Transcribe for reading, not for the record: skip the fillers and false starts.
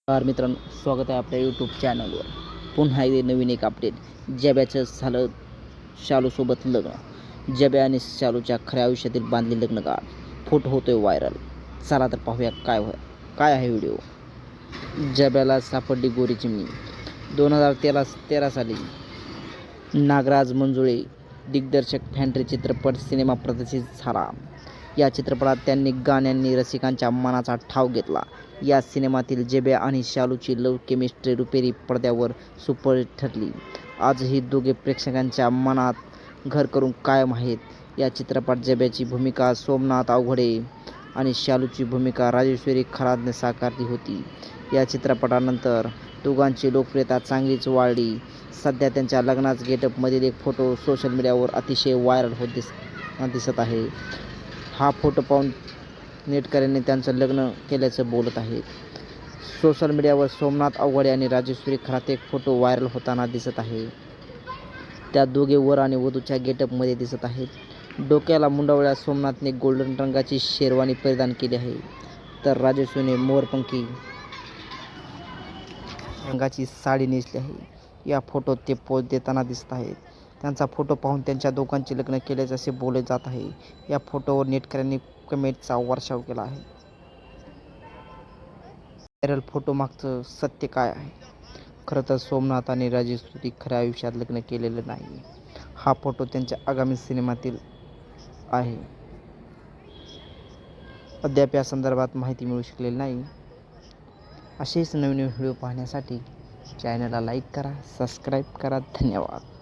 मित्रांनो, स्वागत आहे आपल्या यूट्यूब चॅनलवर. पुन्हा एकदा नवीन एक अपडेट. जब्याचं झालं शालूसोबत लग्न. जब्या आणि शालूच्या खऱ्या आयुष्यातील बांधले लग्नगाठ फोटो होतोय व्हायरल. चला तर पाहूया काय आहे व्हिडिओ. जब्याला सापडली गोरी चिमणी. 2013 साली नागराज मंजुळे दिग्दर्शक फॅन्ट्री चित्रपट सिनेमा प्रदर्शित झाला. या चित्रपटात त्यांनी गाण्यांनी रसिकांच्या मनाचा ठाव घेतला. या सिनेमातील जब्या आणि शालूची लव्ह केमिस्ट्री रुपेरी पडद्यावर सुपरहिट ठरली. आजही दोघे प्रेक्षकांच्या मनात घर करून कायम आहेत. या चित्रपटात जब्याची भूमिका सोमनाथ अवघडे आणि शालूची भूमिका राजेश्वरी खरातने साकारली होती. या चित्रपटानंतर दोघांची लोकप्रियता चांगलीच वाढली. सध्या त्यांच्या लग्नाच्या गेटअपमधील एक फोटो सोशल मीडियावर अतिशय व्हायरल होत दिसत आहे. हा फोटो पाहून नेटकऱ्यांनी त्यांचं लग्न केल्याचं बोलत आहेत. सोशल मीडियावर सोमनाथ अवघडे आणि राजेश्वरी खरात एक फोटो व्हायरल होताना दिसत आहे. त्या दोघे वर आणि वधूच्या गेटअपमध्ये दिसत आहेत. डोक्याला मुंडावळ्या सोमनाथने गोल्डन रंगाची शेरवानी परिधान केली आहे, तर राजेश्वरीने मोरपंखी रंगाची साडी नेसली आहे. या फोटोत ते पोज देताना दिसत आहेत. त्यांचा फोटो पाहून त्यांच्या दोघांचे लग्न केल्याचे असे बोलले जात आहे. या फोटोवर नेटकऱ्यांनी कमेंटचा वर्षाव केला आहे. व्हायरल फोटो मागचं सत्य काय आहे? खरं तर सोमनाथ आणि राजेश्वरी खऱ्या आयुष्यात लग्न केलेलं नाही. हा फोटो त्यांच्या आगामी सिनेमातील आहे. अद्याप या संदर्भात माहिती मिळू शकलेली नाही. असेच नवीन व्हिडिओ पाहण्यासाठी चॅनलला लाईक करा, सबस्क्राईब करा. धन्यवाद.